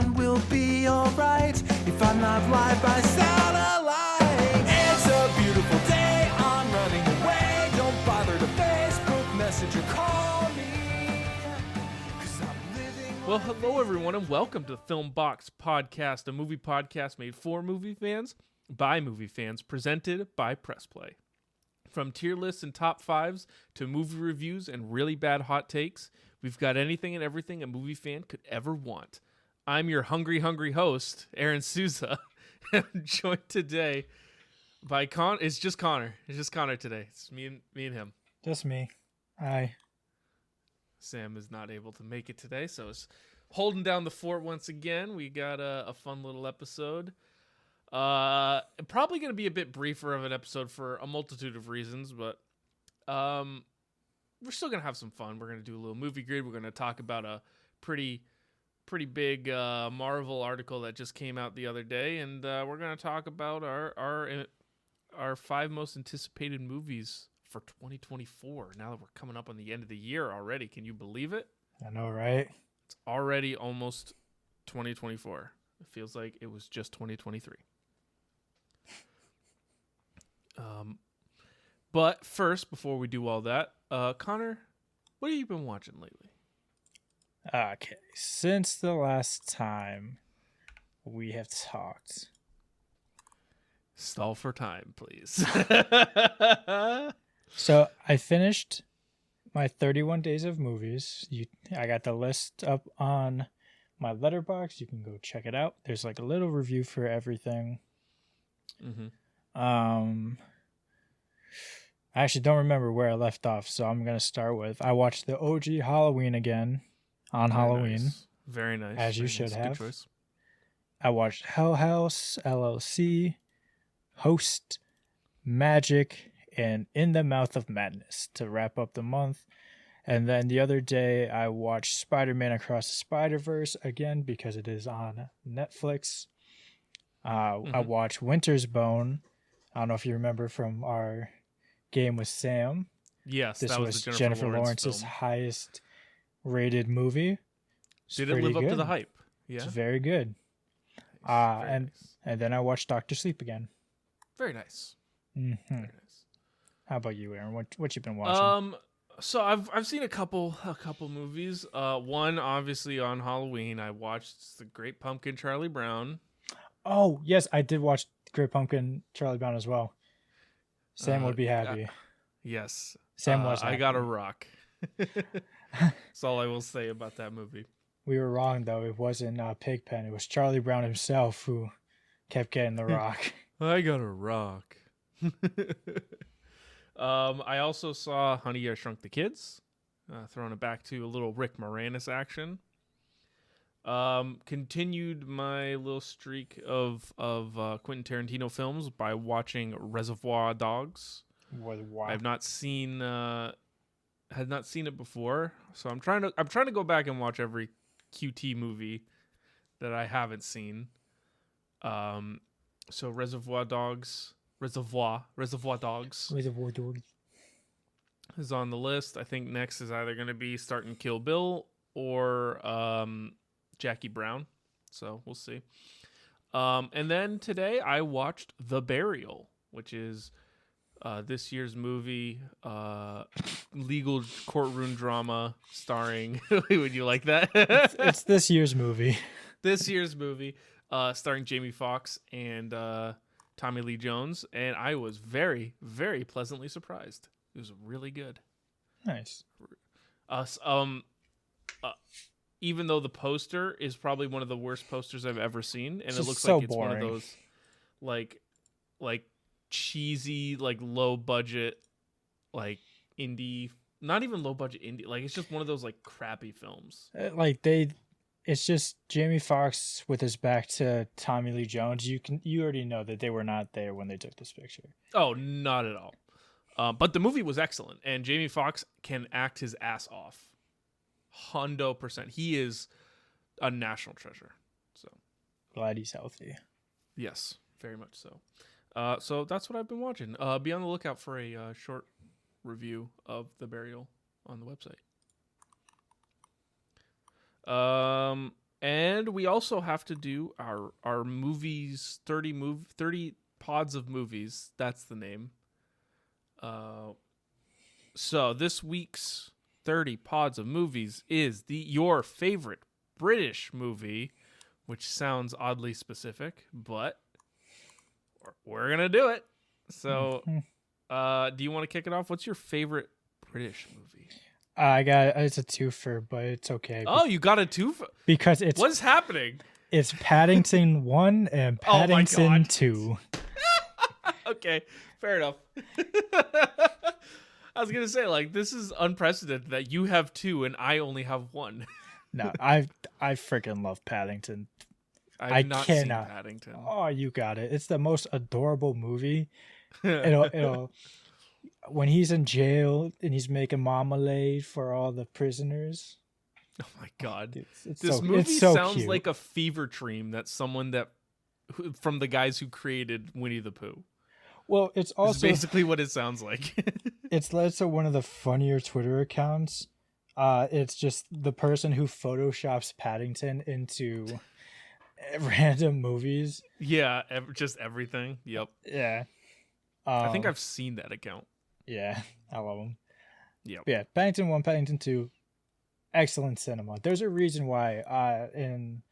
everyone will be alright if I'm not live by satellite. It's a beautiful day, I'm running away. Don't bother to Facebook message or call me, 'cause I'm living. Well, hello everyone, and welcome to the Film Box Podcast, a movie podcast made for movie fans, by movie fans, presented by Press Play. From tier lists and top fives to movie reviews and really bad hot takes, we've got anything and everything a movie fan could ever want. I'm your hungry host, Aaryn Souza, and I'm joined today by It's just Connor. It's just Connor today. It's me and him. Just me. Hi. Sam is not able to make it today, so it's holding down the fort once again. We got a fun little episode. Probably going to be a bit briefer of an episode for a multitude of reasons, but we're still going to have some fun. We're going to do a little movie grid. We're going to talk about a pretty big Marvel article that just came out the other day, and we're going to talk about our 5 most anticipated movies for 2024. Now that we're coming up on the end of the year already, can you believe it? I know, right? It's already almost 2024. It feels like it was just 2023. But first, before we do all that, Connor, what have you been watching lately? Okay, since the last time we have talked. Stall for time, please. So I finished my 31 days of movies. I got the list up on my Letterboxd. You can go check it out. There's like a little review for everything. Mm-hmm. I actually don't remember where I left off, so I'm going to start with, I watched the OG Halloween again on Halloween. Nice. Very nice. As you Very should nice. have. Good choice. I watched Hell House, LLC, Host, Magic, and In the Mouth of Madness to wrap up the month. And then the other day, I watched Spider-Man Across the Spider-Verse again because it is on Netflix. I watched Winter's Bone. I don't know if you remember from our game with Sam. Yes, This that was the Jennifer Lawrence Lawrence's film. highest rated movie. Did it live up to the hype? Yeah. It's very good. Nice. Very and nice. then I watched Doctor Sleep again. Very nice. Mm-hmm. Very nice. How about you, Aaron? What you been watching? So I've seen a couple movies. One obviously on Halloween. I watched The Great Pumpkin, Charlie Brown. Oh yes, I did watch Great Pumpkin, Charlie Brown as well. Sam would be happy. Yes. Sam was happy. I got a rock. That's all I will say about that movie. We were wrong though. It wasn't Pigpen. It was Charlie Brown himself who kept getting the rock. I got a rock. I also saw Honey, I Shrunk the Kids. Throwing it back to a little Rick Moranis action. Continued my little streak of Quentin Tarantino films by watching Reservoir Dogs. Wow. I've not seen had not seen it before, so I'm trying to go back and watch every QT movie that I haven't seen. So Reservoir Dogs is on the list. I think next is either going to be starting Kill Bill or Jackie Brown. So we'll see. And then today I watched The Burial, which is this year's movie, legal courtroom drama starring. Would you like that? It's this year's movie. This year's movie, starring Jamie Foxx and Tommy Lee Jones, and I was very, very pleasantly surprised. It was really good. Nice. Even though the poster is probably one of the worst posters I've ever seen, and it looks so like it's boring. one of those like cheesy, like low budget, like indie, not even low budget indie, like it's just one of those like crappy films. It's just Jamie Foxx with his back to Tommy Lee Jones. You already know that they were not there when they took this picture. Oh, not at all. But the movie was excellent, and Jamie Foxx can act his ass off. 100%. He is a national treasure. So Glad he's healthy. yes, very much so. So that's what I've been watching. Be on the lookout for a short review of The Burial on the website. And we also have to do our movies, 30 pods of movies. That's the name. So this week's 30 pods of movies is your favorite British movie, which sounds oddly specific, but we're going to do it. So do you want to kick it off? What's your favorite British movie? It's a twofer, but it's okay. Oh, you got a twofer? Because it's... What's happening? It's Paddington 1 and Paddington 2. Okay, fair enough. I was going to say, like, this is unprecedented that you have 2 and I only have 1. No, I freaking love Paddington. I've not seen Paddington. Oh, you got it. It's the most adorable movie. It'll when he's in jail and he's making marmalade for all the prisoners. Oh my god. This movie so sounds cute. like a fever dream that from the guys who created Winnie the Pooh. Well, it's also It's basically what it sounds like. it's led to one of the funnier Twitter accounts. It's just the person who photoshops Paddington into random movies. Yeah, just everything. Yep. Yeah. I think I've seen that account. Yeah, I love them. Yep. Yeah, Paddington 1, Paddington 2, excellent cinema. There's a reason why in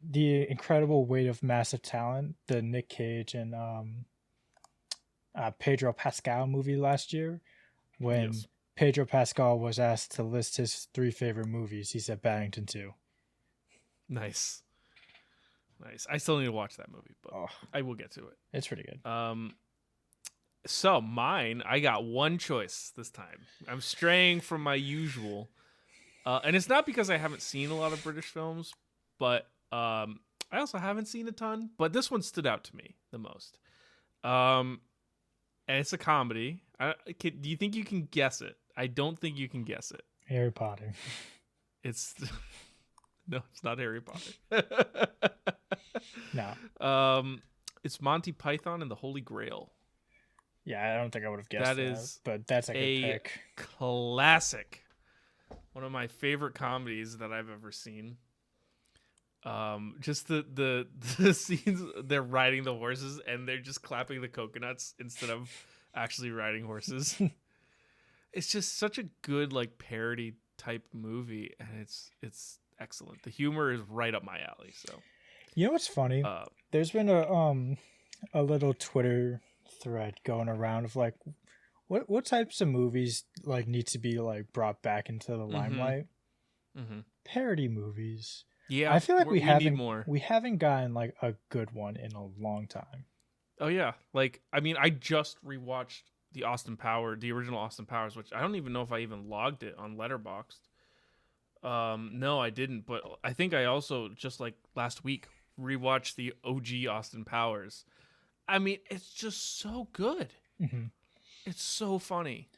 The Incredible Weight of Massive Talent, the Nick Cage and Pedro Pascal movie last year, when Pedro Pascal was asked to list his 3 favorite movies, he said Paddington 2. Nice. I still need to watch that movie, but I will get to it. It's pretty good. So mine, I got one choice this time. I'm straying from my usual. And it's not because I haven't seen a lot of British films, but I also haven't seen a ton. But this one stood out to me the most. And it's a comedy. Do you think you can guess it? I don't think you can guess it. Harry Potter. No, it's not Harry Potter. No. It's Monty Python and the Holy Grail. Yeah, I don't think I would have guessed that, but that's a good pick. Classic. One of my favorite comedies that I've ever seen. Just the scenes, they're riding the horses and they're just clapping the coconuts instead of actually riding horses. It's just such a good like parody type movie, and it's excellent. The humor is right up my alley. So you know what's funny? There's been a little Twitter thread going around of like what types of movies like need to be like brought back into the limelight. Parody movies. Yeah, I feel like we need more. We haven't gotten like a good one in a long time. Oh yeah, like I mean, I just rewatched the original Austin Powers, which I don't even know if I even logged it on Letterboxd. No, I didn't, but I think I also just like last week rewatched the OG Austin Powers. I mean, it's just so good. It's so funny.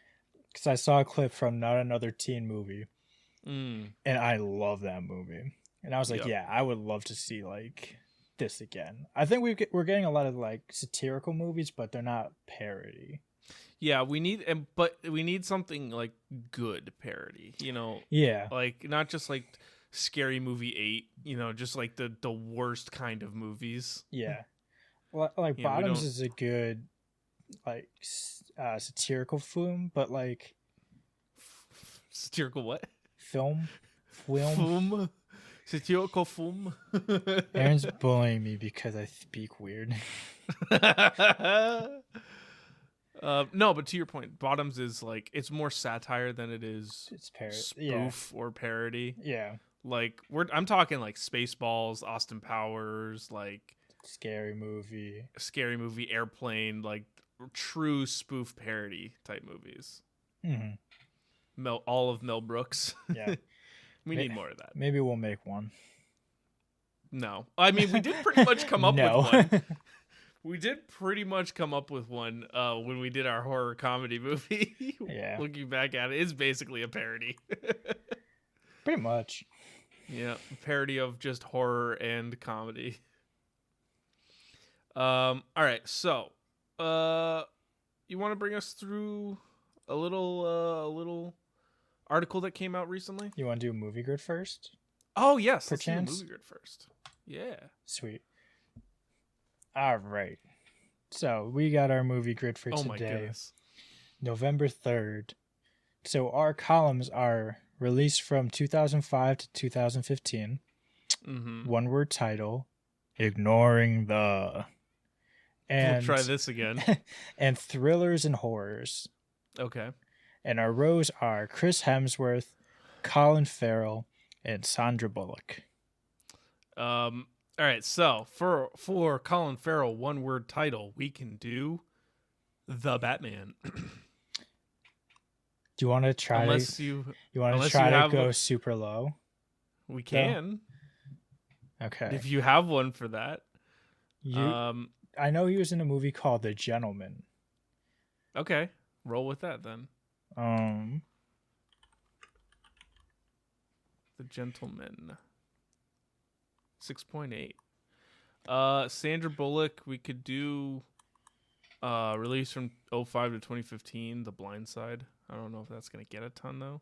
Because I saw a clip from Not Another Teen Movie, and I love that movie. And I was like, yeah, I would love to see like this again. I think we're getting a lot of like satirical movies, but they're not parody. Yeah, we need something like good parody, you know? Yeah. Like not just like Scary Movie 8, you know, just like the worst kind of movies. Yeah. Well, like Bottoms is a good like satirical film, but like satirical what? Film. Satirical film. Aaron's bullying me because I speak weird. No, but to your point, Bottoms is like it's more satire than it is spoof or parody. Yeah. Like I'm talking like Spaceballs, Austin Powers, like Scary Movie, Airplane, like true spoof parody type movies. All of Mel Brooks. Yeah. We need more of that. Maybe we'll make one. No. I mean, we did pretty much come up with one. We did pretty much come up with one when we did our horror comedy movie. Yeah. Looking back at it, it's basically a parody. Pretty much. Yeah, parody of just horror and comedy. All right, so you want to bring us through a little article that came out recently? You want to do a movie grid first? Oh yes, let's do the perchance? movie grid first. Yeah. Sweet. All right. So we got our movie grid for Oh my today, goodness. November 3rd. So our columns are released from 2005 to 2015. Mm-hmm. One word title, ignoring the, We'll and try this again. and thrillers and horrors. Okay. And our rows are Chris Hemsworth, Colin Farrell, and Sandra Bullock. All right. So for Colin Farrell, one word title, we can do The Batman. Do you want to try unless to you to go have super low? we can. Okay. If you have one for that. I know he was in a movie called The Gentleman. Okay. Roll with that then. The Gentleman. 6.8. Sandra Bullock, we could do release from 05 to 2015, The Blind Side. I don't know if that's going to get a ton though.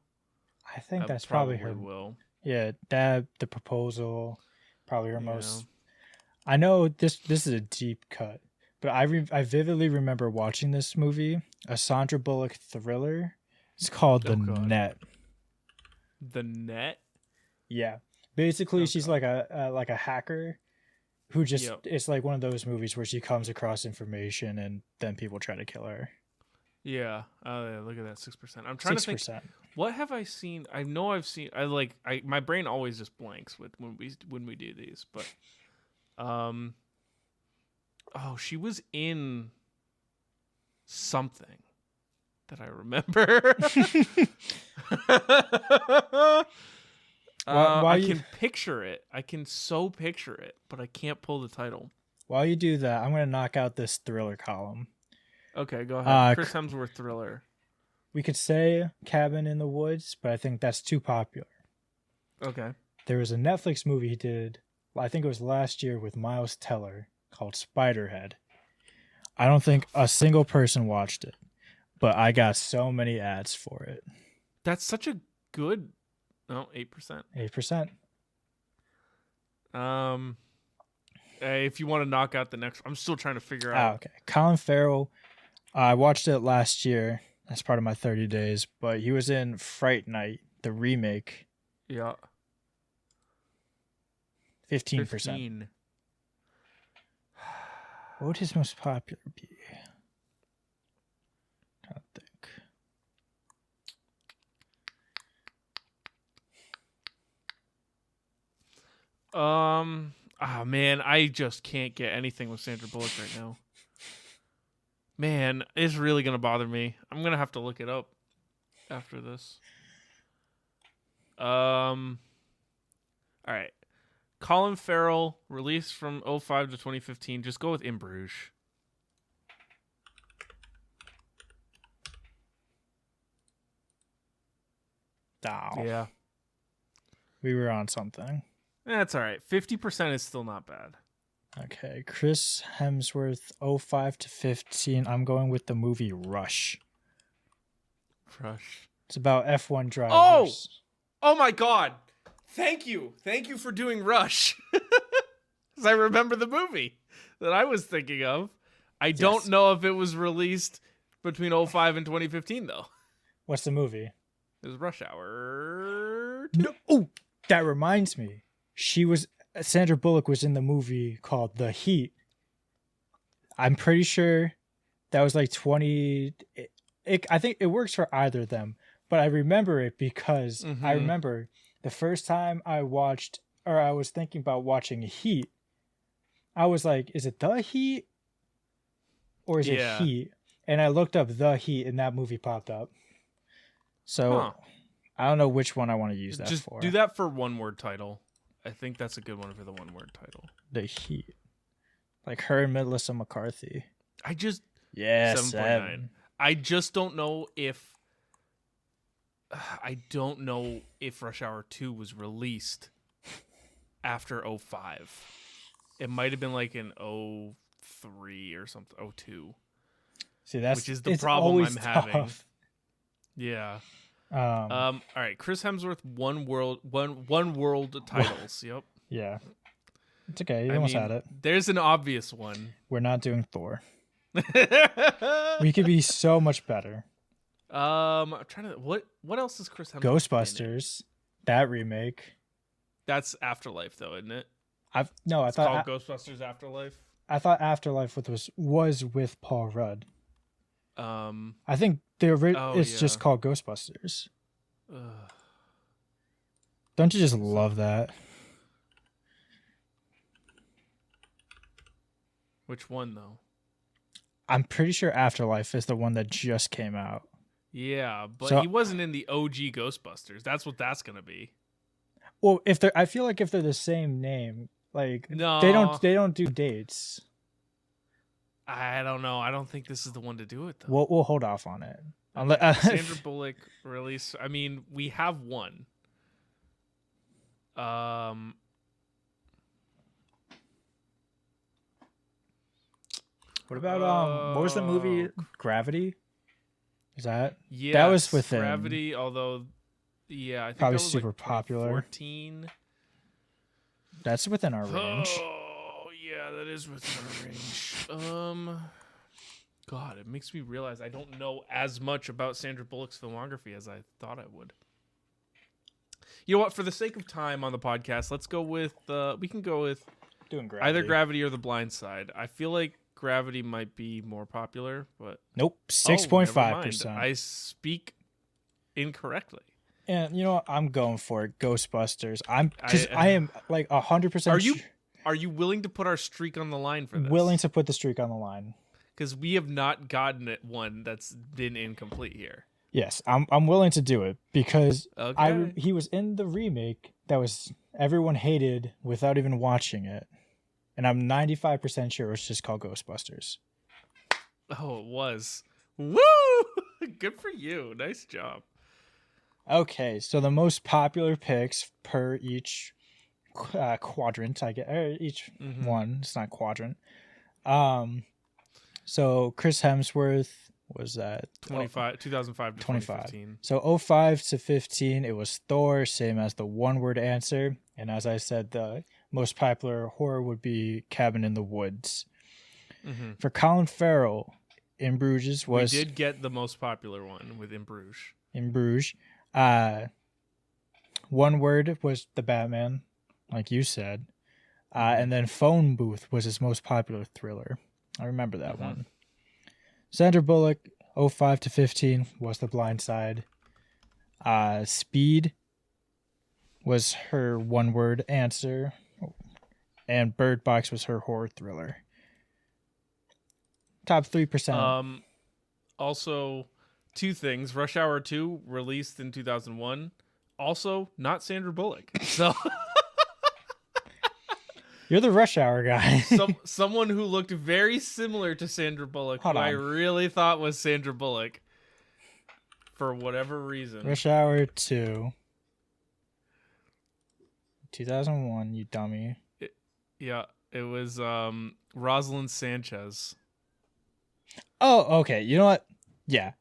I think that's probably her. Will. Yeah, that The Proposal, probably her Yeah. most. I know this is a deep cut, but I vividly remember watching this movie, a Sandra Bullock thriller. It's called The Net. The Net? Yeah. Basically, she's like a hacker who just it's like one of those movies where she comes across information and then people try to kill her. Yeah. Look at that, 6%. I'm trying 6%. To think. What have I seen? I know I've seen. My brain always just blanks with when we do these, but she was in something that I remember. I can picture it. I can so picture it, but I can't pull the title. While you do that, I'm going to knock out this thriller column. Okay, go ahead. Chris Hemsworth thriller. We could say Cabin in the Woods, but I think that's too popular. Okay. There was a Netflix movie he did, I think it was last year, with Miles Teller called Spiderhead. I don't think a single person watched it, but I got so many ads for it. That's such a good... No, 8%. 8%. If you want to knock out the next... I'm still trying to figure out... Okay. Colin Farrell, I watched it last year as part of my 30 days, but he was in Fright Night, the remake. Yeah. 15%. 15. What would his most popular be? I don't think. Man, I just can't get anything with Sandra Bullock right now. Man, it's really gonna bother me. I'm gonna have to look it up after this. All right. Colin Farrell, released from 05 to 2015. Just go with In Bruges. Oh. Yeah. We were on something. That's all right. 50% is still not bad. Okay. Chris Hemsworth, 05 to 15. I'm going with the movie Rush. Rush. It's about F1 drivers. Oh my God. Thank you for doing Rush. Because I remember the movie that I was thinking of. I don't know if it was released between 05 and 2015, though. What's the movie? It was Rush Hour 2. No. Oh, that reminds me. Sandra Bullock was in the movie called The Heat. I'm pretty sure that was like 20. I think it works for either of them, but I remember it because I remember the first time I watched, or I was thinking about watching Heat, I was like, is it The Heat or is it Heat? And I looked up The Heat and that movie popped up. So I don't know which one I want to use that Just for. Do that for one word title. I think that's a good one for the one word title. The Heat. Like her and Melissa McCarthy. 7.9. I just don't know if Rush Hour 2 was released after 05. It might have been like in 03 or something, 02. See, which is the problem I'm having. Yeah. All right, Chris Hemsworth, one world titles. Yep. Yeah. It's okay. You I almost mean, had it. there's an obvious one. We're not doing Thor. We could be so much better. I'm trying to what else is Chris Hemsworth been in? Ghostbusters, that remake. That's Afterlife though, isn't it? I It's thought called Ghostbusters Afterlife. I thought Afterlife was with Paul Rudd. I think it's just called Ghostbusters. Don't you just love that? Which one though? I'm pretty sure Afterlife is the one that just came out. Yeah, but So- he wasn't in the OG Ghostbusters. That's what that's gonna be. Well, I feel like if they're the same name, like No. they don't do dates. I don't know. I don't think this is the one to do it though. We'll hold off on it. Sandra Bullock release. I mean, we have one. What about what was the movie Gravity? Is that Yeah, was within Gravity? Although, yeah, I think probably that was super like popular. 2014. That's within our range. Oh yeah, that is within our range. God, it makes me realize I don't know as much about Sandra Bullock's filmography as I thought I would. You know what? For the sake of time on the podcast, let's go with. We can go with Doing Gravity. either Gravity or The Blind Side. I feel like Gravity might be more popular, but Nope, 6.5%. I speak incorrectly. And you know what? I'm going for it. Ghostbusters. I am like 100%. Are you willing to put our streak on the line for this? Willing to put the streak on the line? Because we have not gotten it one that's been incomplete here. Yes, I'm willing to do it because Okay. he was in the remake that was everyone hated without even watching it, and I'm 95% sure it's just called Ghostbusters. Oh, it was. Woo! Good for you. Nice job. Okay, so the most popular picks per each quadrant, I get each one. It's not quadrant. So Chris Hemsworth was that 2005 to 2015. So 05 to 15, it was Thor, same as the one-word answer. And as I said, the most popular horror would be Cabin in the Woods. Mm-hmm. For Colin Farrell, In Bruges was... We did get the most popular one with In Bruges. In Bruges. One word was the Batman, like you said. And then Phone Booth was his most popular thriller. I remember that one. Sandra Bullock, 05 to 15, was The Blind Side. Speed was her one-word answer. And Bird Box was her horror thriller. Top 3%. Also, two things. Rush Hour 2, released in 2001. Also, not Sandra Bullock. So... You're the Rush Hour guy. Someone who looked very similar to Sandra Bullock, who I really thought was Sandra Bullock, for whatever reason. Rush Hour 2. 2001, you dummy. It was Rosalind Sanchez. Oh, okay. You know what? Yeah.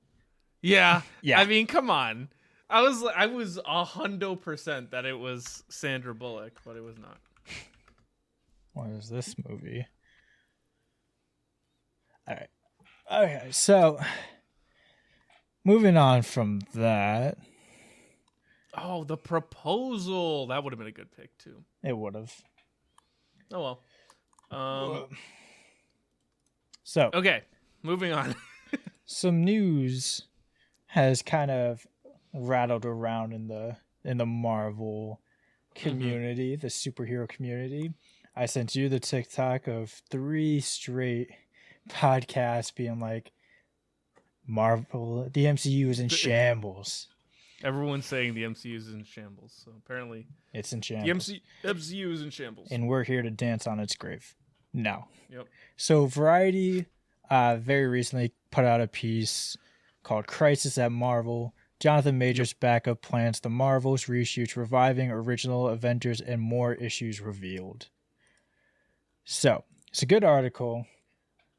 Yeah. Yeah. I mean, come on. I was 100% that it was Sandra Bullock, but it was not. What is this movie? All right. Okay, so moving on from that. Oh, The Proposal. That would have been a good pick, too. It would have. Oh, well. So, okay, moving on. some news has kind of rattled around in the Marvel community, the superhero community. I sent you the TikTok of 3 straight podcasts being like, Marvel, the MCU is in shambles. Everyone's saying the MCU is in shambles, so apparently It's in shambles. the MCU is in shambles. And we're here to dance on its grave. No. Yep. So Variety very recently put out a piece called Crisis at Marvel. Jonathan Majors' backup plans the Marvels reshoots, reviving original Avengers, and more issues revealed. So, it's a good article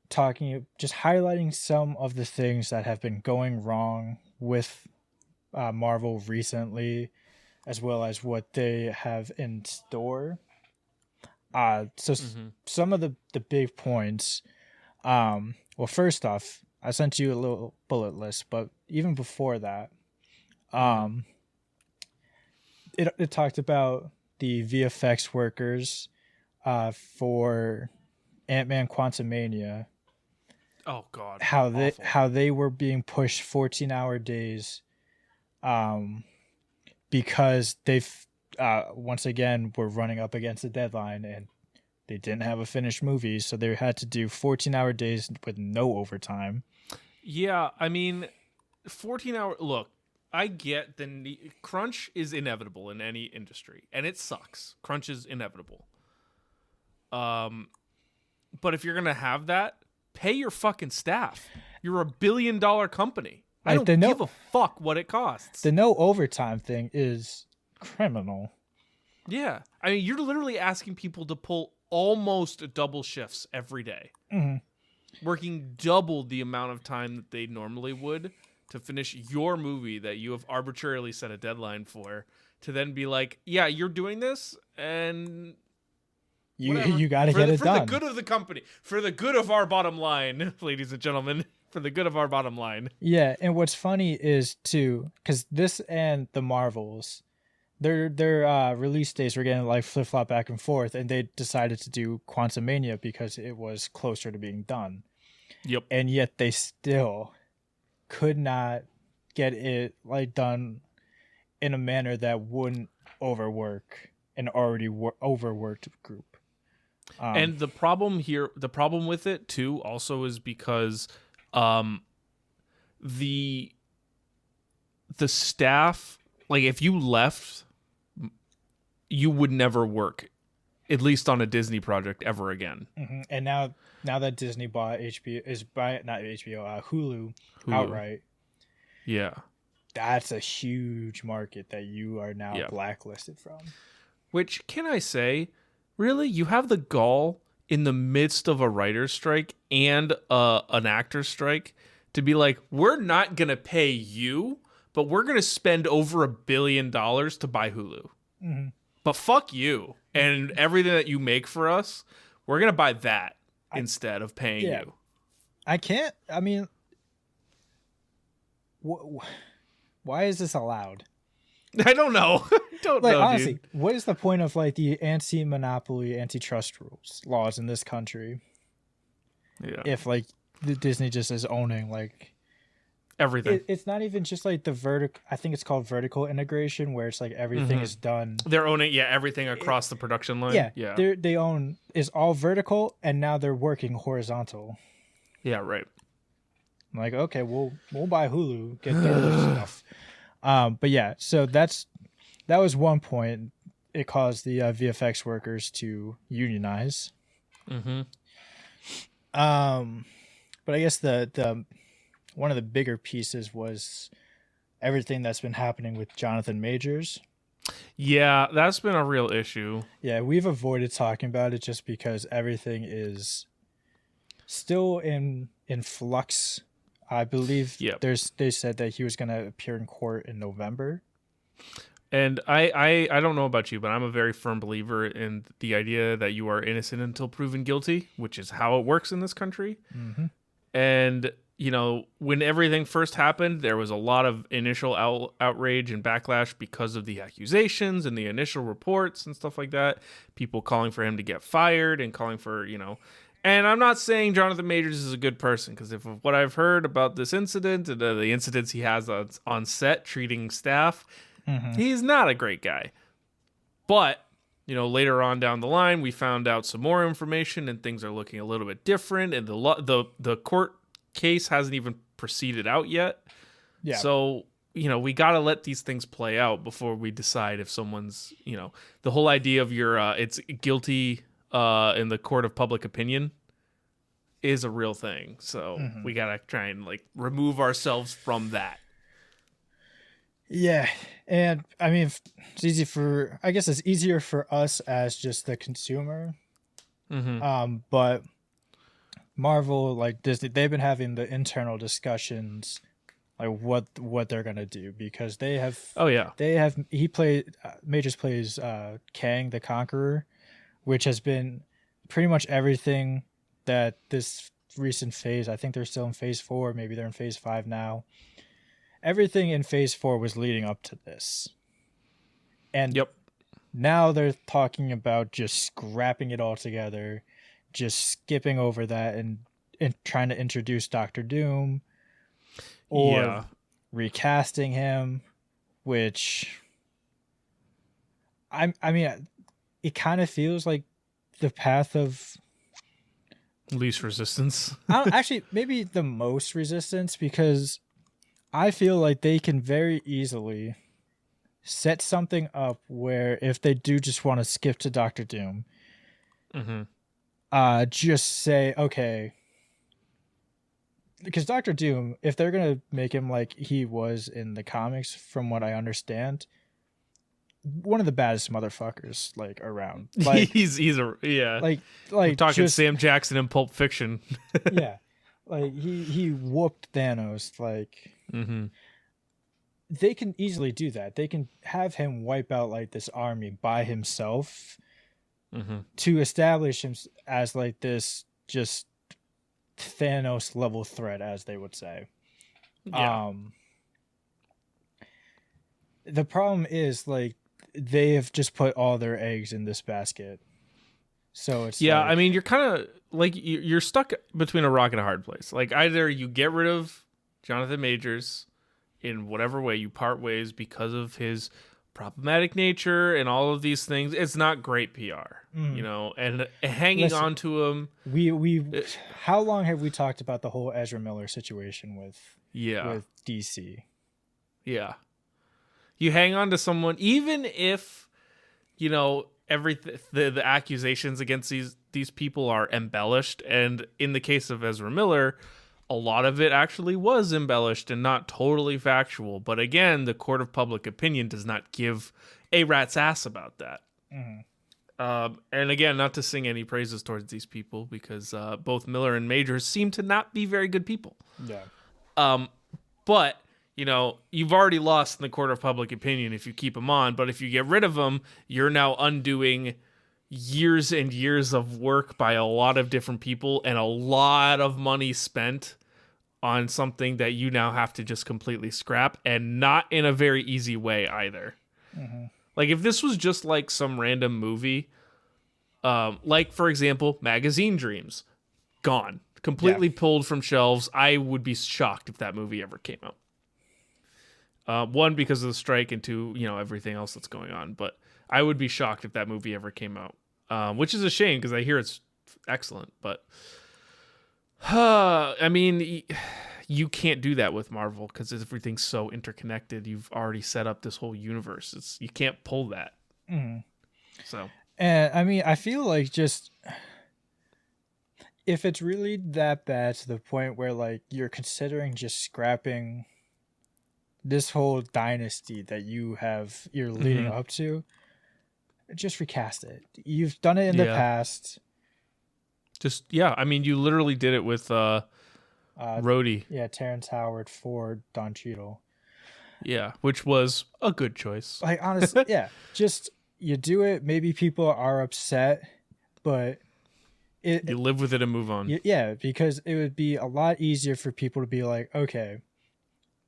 just highlighting some of the things that have been going wrong with Marvel recently, as well as what they have in store. Some of the big points. Well, first off, I sent you a little bullet list, but even before that, it talked about the VFX workers for Ant-Man Quantumania. Oh God. How they were being pushed 14-hour days because they've once again were running up against the deadline and they didn't have a finished movie, so they had to do 14-hour days with no overtime. Yeah, I mean, 14-hour. Look, I get crunch is inevitable in any industry, and it sucks. Crunch is inevitable. But if you're gonna have that, pay your fucking staff. You're $1 billion company. I don't give a fuck what it costs. The no overtime thing is criminal. Yeah, I mean, you're literally asking people to pull almost double shifts every day, working double the amount of time that they normally would to finish your movie that you have arbitrarily set a deadline for, to then be like, yeah, you're doing this, and you got to get it done. For the good of the company, for the good of our bottom line, ladies and gentlemen, for the good of our bottom line. Yeah, and what's funny is, too, because this and the Marvels, their release dates were getting like flip-flop back and forth, and they decided to do Quantumania because it was closer to being done. Yep. And yet they still could not get it like done in a manner that wouldn't overwork an already overworked group. And the problem with it too also is because the staff, like, if you left, you would never work, at least on a Disney project, ever again. Mm-hmm. And now that Disney bought Hulu outright. Yeah. That's a huge market that you are now blacklisted from. Which, can I say, really, you have the gall in the midst of a writer's strike and an actor's strike to be like, we're not going to pay you, but we're going to spend over $1 billion to buy Hulu. Mm-hmm. But fuck you. And everything that you make for us, we're going to buy that instead of paying you. I mean, why is this allowed? I don't know. Don't know, honestly, dude. What is the point of like the anti-monopoly, antitrust laws in this country? Yeah. If like the Disney just is owning like everything. It's not even just like the vertical. I think it's called vertical integration, where it's like everything is done. They're owning everything across the production line. Yeah. They own is all vertical, and now they're working horizontal. Yeah, right. I'm like, okay, we'll buy Hulu, get the other stuff. But yeah, so that was one point. It caused the VFX workers to unionize. Mm-hmm. But I guess the one of the bigger pieces was everything that's been happening with Jonathan Majors. Yeah, that's been a real issue. Yeah, we've avoided talking about it just because everything is still in flux. I believe they said that he was going to appear in court in November. And I don't know about you, but I'm a very firm believer in the idea that you are innocent until proven guilty, which is how it works in this country. Mm-hmm. And, you know, when everything first happened, there was a lot of initial outrage and backlash because of the accusations and the initial reports and stuff like that. People calling for him to get fired and calling for, you know... And I'm not saying Jonathan Majors is a good person, because of what I've heard about this incident and the incidents he has on set treating staff, he's not a great guy. But, you know, later on down the line, we found out some more information and things are looking a little bit different. And the court case hasn't even proceeded out yet. Yeah. So, you know, we got to let these things play out before we decide if someone's, you know, the whole idea of it's guilty in the court of public opinion is a real thing. So we gotta try and like remove ourselves from that. Yeah. And I mean, it's easier for us as just the consumer. But Marvel, like Disney, they've been having the internal discussions like what they're gonna do, because Oh yeah. Majors plays Kang the Conqueror, which has been pretty much everything that this recent phase. I think they're still in phase 4, maybe they're in phase 5 now. Everything in phase 4 was leading up to this, and Yep. now they're talking about just scrapping it all together, just skipping over that, and trying to introduce Doctor Doom, or Yeah. recasting him, which I mean, it kind of feels like the path of Least resistance. actually maybe the most resistance, because I feel like they can very easily set something up where if they do just want to skip to Doctor Doom, just say, okay, because Doctor Doom, if they're gonna make him like he was in the comics, from what I understand, one of the baddest motherfuckers like around. Like he's a yeah. like We're talking just, Sam Jackson in Pulp Fiction. yeah, like he whooped Thanos. Like they can easily do that. They can have him wipe out like this army by himself to establish him as like this just Thanos level threat, as they would say. Yeah. The problem is, like, they have just put all their eggs in this basket. So it's yeah, like, I mean, you're kind of like you're stuck between a rock and a hard place. Like either you get rid of Jonathan Majors in whatever way, you part ways because of his problematic nature and all of these things. It's not great PR, you know, and hanging on to him. How long have we talked about the whole Ezra Miller situation with DC? Yeah. You hang on to someone, even if, you know, the accusations against these people are embellished. And in the case of Ezra Miller, a lot of it actually was embellished and not totally factual. But again, the court of public opinion does not give a rat's ass about that. And again, not to sing any praises towards these people, because both Miller and Majors seem to not be very good people. Yeah. But, you know, you've already lost in the court of public opinion if you keep them on. But if you get rid of them, you're now undoing years and years of work by a lot of different people and a lot of money spent on something that you now have to just completely scrap, and not in a very easy way either. Like if this was just like some random movie, like for example, Magazine Dreams, gone, completely pulled from shelves. I would be shocked if that movie ever came out. One, because of the strike, and two, you know, everything else that's going on. But I would be shocked if that movie ever came out, which is a shame because I hear it's excellent. But I mean, you can't do that with Marvel because everything's so interconnected. You've already set up this whole universe. You can't pull that. So, and I mean, I feel like just if it's really that bad to the point where like you're considering just scrapping this whole dynasty that you're leading up to, just recast it. You've done it in the past. Just I mean, you literally did it with Rhodey. Yeah, Terrence Howard for Don Cheadle. Yeah, which was a good choice. Like honestly, yeah, just you do it. Maybe people are upset, but you live with it and move on. Yeah, because it would be a lot easier for people to be like, okay,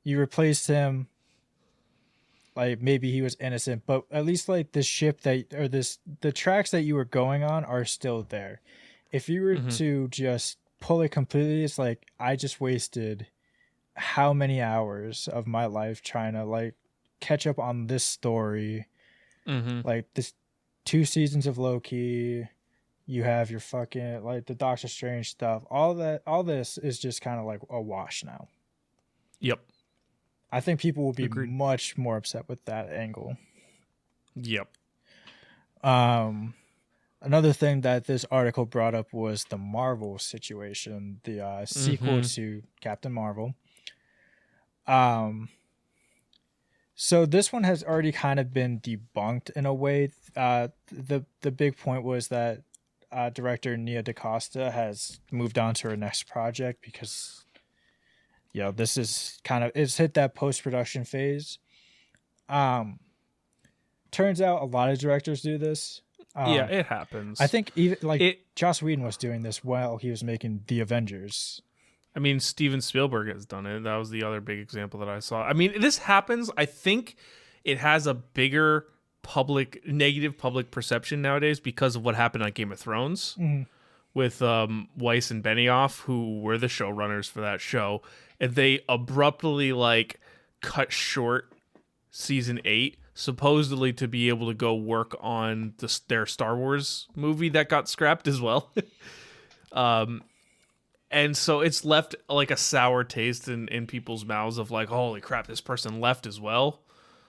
you replaced him. Like maybe he was innocent, but at least like the ship the tracks that you were going on are still there. If you were to just pull it completely, it's like I just wasted how many hours of my life trying to like catch up on this story. Like this 2 seasons of Loki, you have your fucking like the Doctor Strange stuff. All this is just kind of like a wash now. Yep. I think people will be much more upset with that angle. Yep. Another thing that this article brought up was the Marvel situation, the sequel to Captain Marvel. So this one has already kind of been debunked in a way. The big point was that director Nia DaCosta has moved on to her next project because this is it's hit that post-production phase. Turns out a lot of directors do this. Yeah, it happens. I think even Joss Whedon was doing this while he was making the Avengers. I mean, Steven Spielberg has done it. That was the other big example that I saw. I mean, this happens. I think it has a bigger negative public perception nowadays because of what happened on Game of Thrones with Weiss and Benioff, who were the showrunners for that show, and they abruptly cut short season 8, supposedly to be able to go work on their Star Wars movie that got scrapped as well. And so it's left a sour taste in people's mouths of holy crap, this person left as well.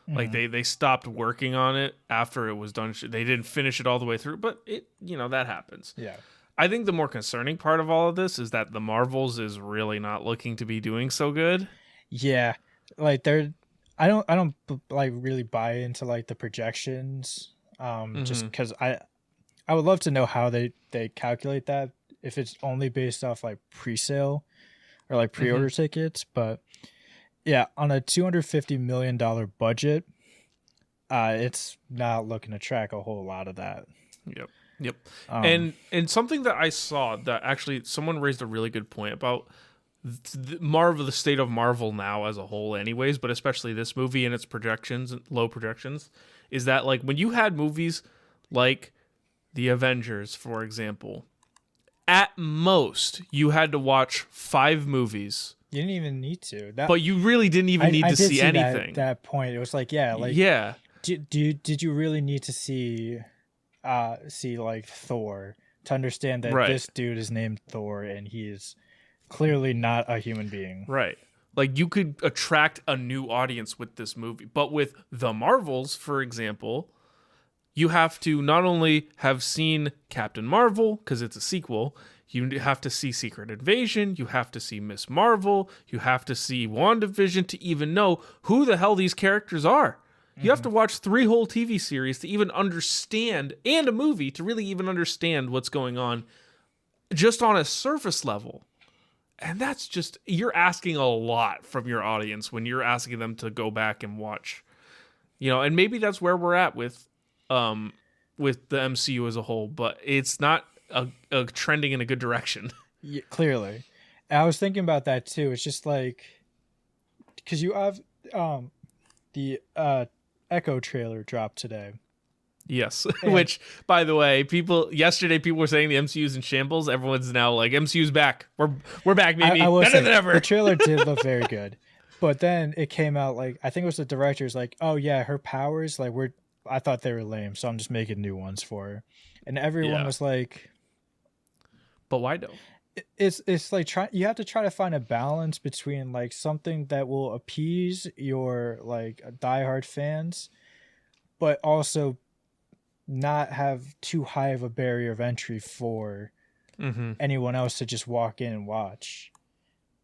They stopped working on it after it was done. They didn't finish it all the way through, but that happens. Yeah. I think the more concerning part of all of this is that the Marvels is really not looking to be doing so good. Yeah. I don't really buy into the projections. Just because I would love to know how they calculate that, if it's only based off pre-sale or pre-order tickets. But yeah, on a $250 million budget, it's not looking to track a whole lot of that. Yep. And something that I saw that actually someone raised a really good point about the state of Marvel now as a whole anyways, but especially this movie and its projections, low projections, is that when you had movies like The Avengers, for example, at most you had to watch 5 movies. You didn't even need to. But you really didn't even need to see anything. That point, it was yeah. Did you really need to see Thor to understand that this dude is named Thor and he is clearly not a human being? Right. You could attract a new audience with this movie. But with the Marvels, for example, you have to not only have seen Captain Marvel, because it's a sequel, you have to see Secret Invasion, you have to see Miss Marvel, you have to see WandaVision to even know who the hell these characters are. You have to watch 3 whole TV series to even understand, and a movie to really even understand what's going on just on a surface level. And that's just, you're asking a lot from your audience when you're asking them to go back and watch. And maybe that's where we're at with the MCU as a whole, but it's not a trending in a good direction. Yeah, clearly. And I was thinking about that too. It's just because you have the Echo trailer dropped today. Yes, which, by the way, yesterday people were saying the MCU's in shambles. Everyone's now MCU's back. We're back, baby. Better than ever. The trailer did look very good, but then it came out I think it was the director's oh yeah, her powers I thought they were lame, so I'm just making new ones for her, and everyone was but why don't? It's you have to try to find a balance between something that will appease your diehard fans, but also not have too high of a barrier of entry for anyone else to just walk in and watch.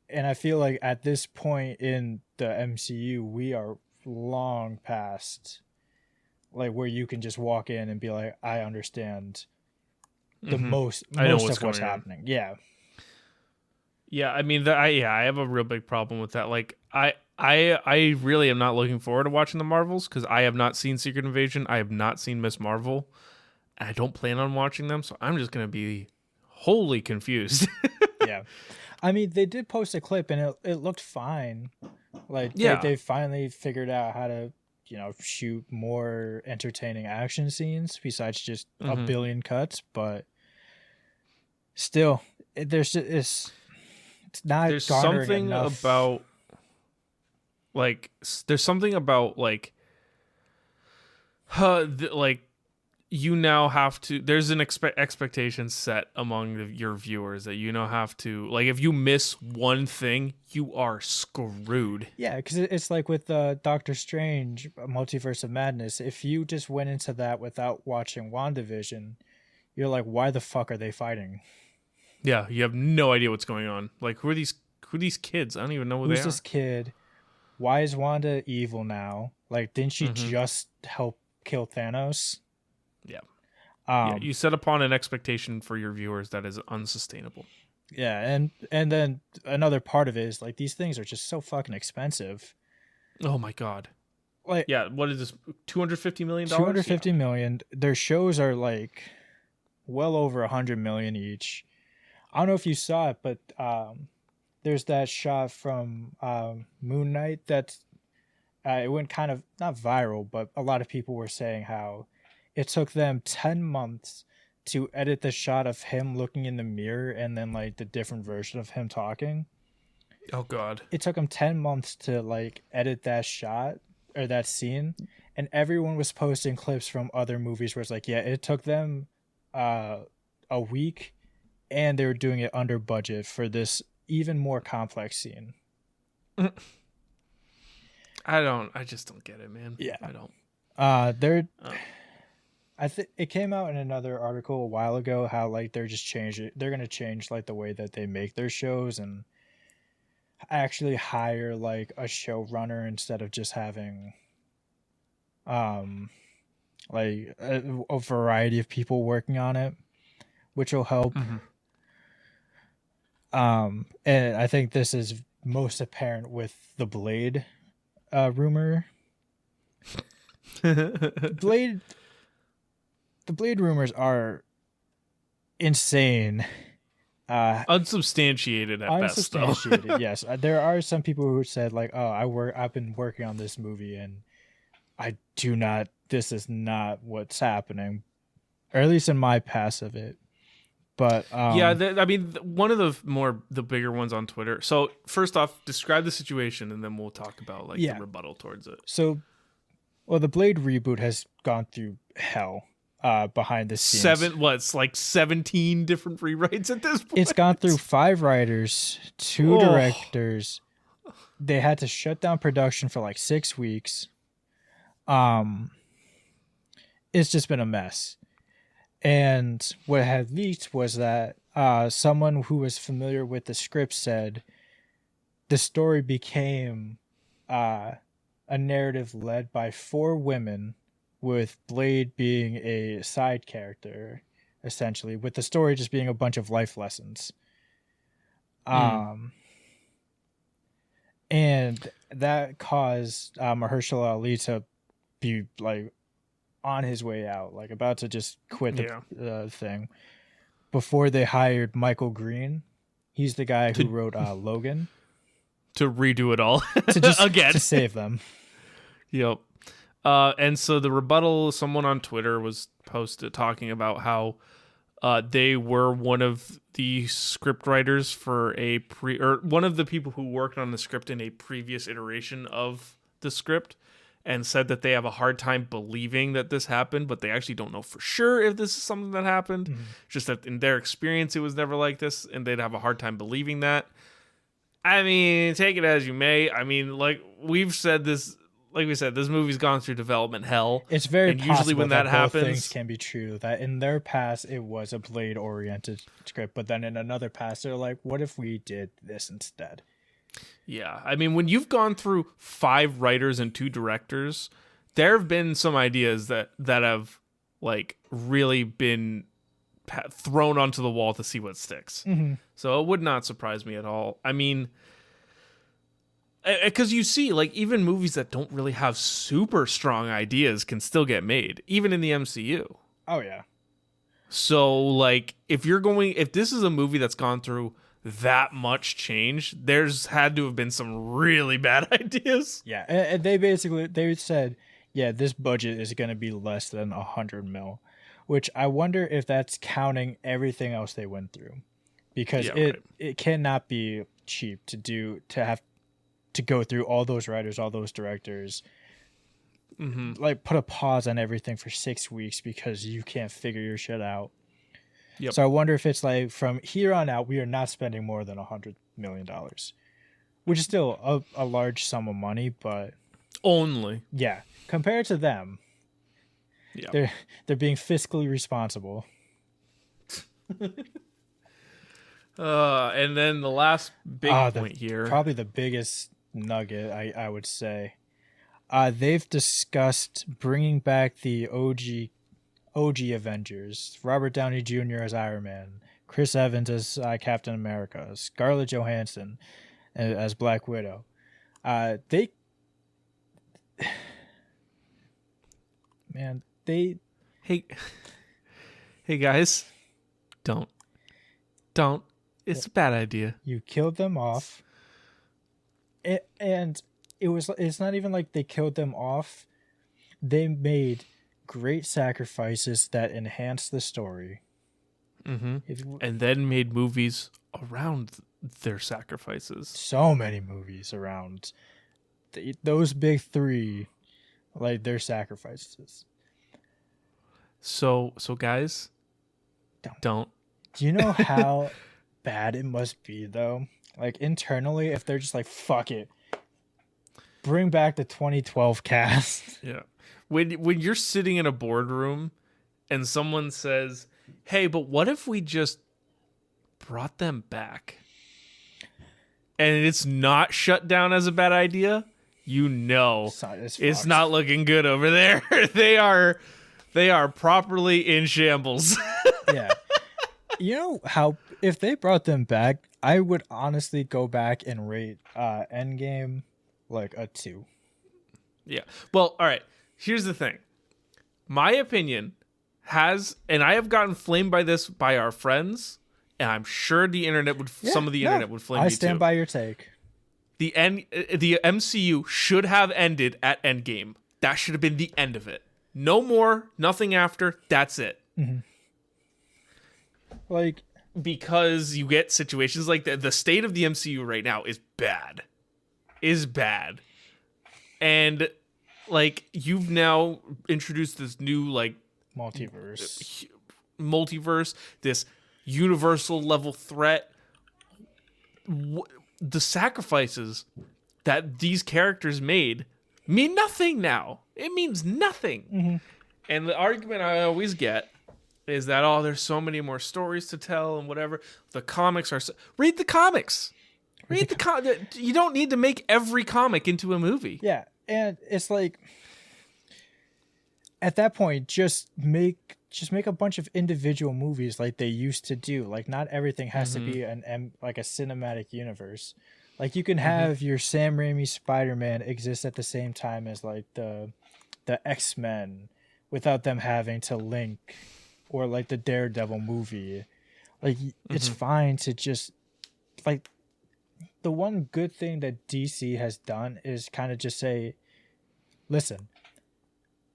And I feel at this point in the MCU, we are long past where you can just walk in and be I understand most of what's happening. Yeah, I mean, I have a real big problem with that. I really am not looking forward to watching the Marvels because I have not seen Secret Invasion. I have not seen Miss Marvel. And I don't plan on watching them, so I'm just going to be wholly confused. Yeah. I mean, they did post a clip, and it looked fine. They finally figured out how to, shoot more entertaining action scenes besides just a billion cuts. But still, it's not. There's something enough. about there's something about you now have to, there's an expectation set among your viewers that you now have to, if you miss one thing, you are screwed. Yeah, because it's with Doctor Strange, Multiverse of Madness. If you just went into that without watching WandaVision, you're why the fuck are they fighting? Yeah, you have no idea what's going on. Who are these kids? I don't even know who they are. Who's this kid? Why is Wanda evil now? Didn't she just help kill Thanos? Yeah. You set upon an expectation for your viewers that is unsustainable. Yeah, and then another part of it is like these things are just so fucking expensive. Oh my god. Like Yeah, what is this? $250 million? 250 million. Their shows are like well over 100 million each. I don't know if you saw it, but there's that shot from Moon Knight that it went kind of not viral, but a lot of people were saying how it took them 10 months to edit the shot of him looking in the mirror and then like the different version of him talking. Oh god. It took them 10 months to like edit that shot or that scene, and everyone was posting clips from other movies where it's like, yeah, it took them a week and they were doing it under budget for this even more complex scene. I just don't get it, man. Yeah. I don't. I think it came out in another article a while ago how like they're going to change like the way that they make their shows and actually hire like a showrunner instead of just having like a variety of people working on it, which will help. And I think this is most apparent with the Blade rumor. The Blade rumors are insane. Unsubstantiated at best, though. Unsubstantiated, yes. There are some people who said like, "Oh, I've been working on this movie, and this is not what's happening," or at least in my pass of it. But yeah, I mean, one of the bigger ones on Twitter. So first off, describe the situation, and then we'll talk about the rebuttal towards it. So, well, the Blade reboot has gone through hell behind the scenes. It's like 17 different rewrites at this point. It's gone through 5 writers, 2 directors. They had to shut down production for like 6 weeks. It's just been a mess. And what had leaked was that someone who was familiar with the script said the story became a narrative led by 4 women, with Blade being a side character, essentially, with the story just being a bunch of life lessons. And that caused Mahershala Ali to be like on his way out, like about to just quit the thing, before they hired Michael Green. He's the guy who wrote Logan, to redo it all to just again to save them. Yep. And so the rebuttal, someone on Twitter was posted talking about how they were one of the script writers for one of the people who worked on the script in a previous iteration of the script, and said that they have a hard time believing that this happened, but they actually don't know for sure if this is something that happened. Just that in their experience, it was never like this, and they'd have a hard time believing that. I mean, take it as you may. I mean, like we said, this movie's gone through development hell. It's very and possible usually when that happens, both things can be true. That in their past it was a Blade-oriented script, but then in another past they're like, "What if we did this instead?" Yeah, I mean, when you've gone through 5 writers and 2 directors, there have been some ideas that have like really been thrown onto the wall to see what sticks. So it would not surprise me at all. I mean, because you see, like, even movies that don't really have super strong ideas can still get made, even in the MCU. Oh yeah. So like, if this is a movie that's gone through that much change, there's had to have been some really bad ideas. Yeah, and they said, yeah, this budget is going to be less than 100 mil, which I wonder if that's counting everything else they went through, because it cannot be cheap to have to go through all those writers, all those directors, like put a pause on everything for 6 weeks because you can't figure your shit out. Yep. So I wonder if it's like from here on out, we are not spending more than $100 million, which is still a large sum of money, but only, yeah, compared to them, they're being fiscally responsible. And then the last big point here, probably the biggest nugget, I would say, they've discussed bringing back the OG Avengers, Robert Downey Jr. as Iron Man, Chris Evans as Captain America, Scarlett Johansson as Black Widow. They Hey, hey guys, don't. It's a bad idea. you killed them off. It's not even like they killed them off. They made great sacrifices that enhanced the story. And then made movies around their sacrifices. So many movies around those big three, like their sacrifices. So guys, don't. Do you know how bad it must be though? Like internally, if they're just like, fuck it, bring back the 2012 cast. Yeah. When you're sitting in a boardroom and someone says, "Hey, but what if we just brought them back?" And it's not shut down as a bad idea, you know it's not looking good over there. They are properly in shambles. Yeah. You know how if they brought them back, I would honestly go back and rate Endgame like a 2. Yeah. Well, all right. Here's the thing. My opinion and I have gotten flamed by this by our friends, and I'm sure the internet would some of the internet would flame me too. I stand by your take. The MCU should have ended at Endgame. That should have been the end of it. No more, nothing after. That's it. Mm-hmm. Like, because you get situations like that. The state of the MCU right now is bad. And like you've now introduced this new like multiverse, this universal level threat. The sacrifices that these characters made mean nothing now. It means nothing. Mm-hmm. And the argument I always get is that, oh, there's so many more stories to tell and whatever. The comics are... read the comics. You don't need to make every comic into a movie. Yeah, and it's like... At that point, just make a bunch of individual movies like they used to do. Like, not everything has to be like a cinematic universe. Like, you can have your Sam Raimi Spider-Man exist at the same time as like the X-Men without them having to link, or like the Daredevil movie. Like, it's fine to just like, the one good thing that DC has done is kind of just say, listen,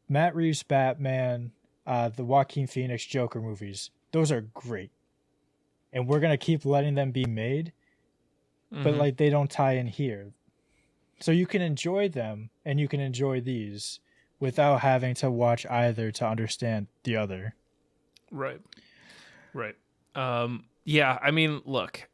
Matt Reeves Batman, the Joaquin Phoenix Joker movies, those are great. And we're going to keep letting them be made, but like they don't tie in here. So you can enjoy them and you can enjoy these without having to watch either to understand the other. Right. Yeah, I mean, look,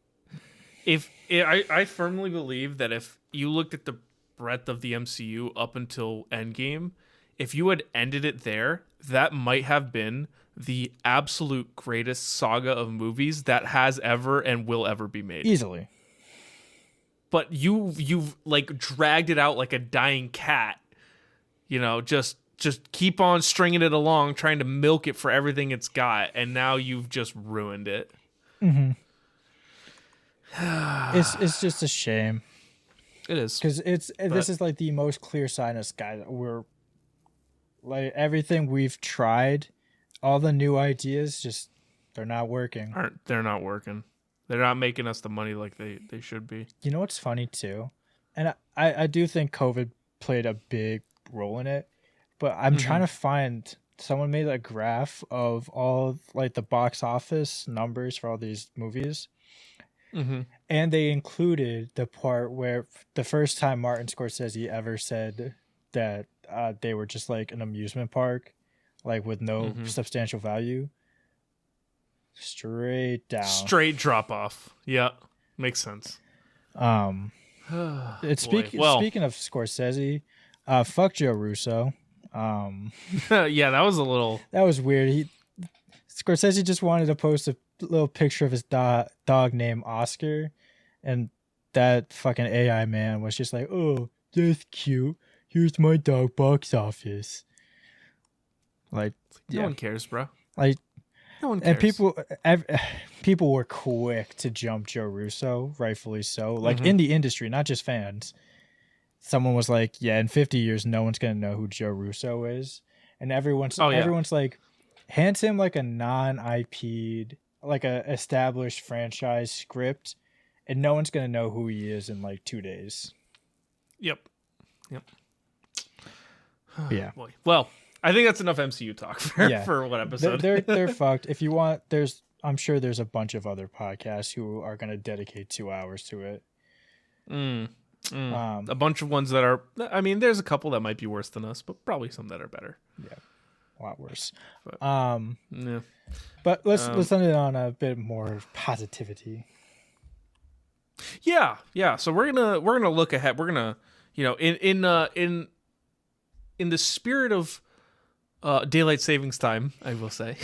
I firmly believe that if you looked at the breadth of the MCU up until Endgame, if you had ended it there, that might have been the absolute greatest saga of movies that has ever and will ever be made. Easily. But you've like dragged it out like a dying cat. You know, just keep on stringing it along, trying to milk it for everything it's got, and now you've just ruined it. Mm-hmm. It's just a shame. It is. Because this is like the most clear sign of Sky that we're like, everything we've tried, all the new ideas, they're not working. They're not working. They're not making us the money like they should be. You know what's funny too? And I do think COVID played a big role in it, but I'm trying to find, someone made a graph of all like the box office numbers for all these movies. And they included the part where the first time Martin Scorsese ever said that they were just like an amusement park, like with no substantial value. Straight down. Straight drop off. Yeah, makes sense. It's speaking of Scorsese, fuck Joe Russo. Yeah, that was weird. Scorsese just wanted to post a little picture of his dog named Oscar, and that fucking AI man was just like, oh, that's cute, here's my dog box office. Like, no one cares, bro. Like, No one cares. And people were quick to jump Joe Russo, rightfully so. Like in the industry, not just fans. Someone was like, "Yeah, in 50 years, no one's gonna know who Joe Russo is," and everyone's like, hands him like a non-IP'd, like a established franchise script, and no one's gonna know who he is in like 2 days. Yep. Yeah. Boy. Well, I think that's enough MCU talk for one episode. They're fucked. If you want, I'm sure there's a bunch of other podcasts who are gonna dedicate 2 hours to it. A bunch of ones that are. I mean, there's a couple that might be worse than us, but probably some that are better. Yeah, a lot worse. Yeah. But let's end it on a bit more positivity. Yeah. So we're gonna look ahead. We're gonna, in the spirit of daylight savings time, I will say.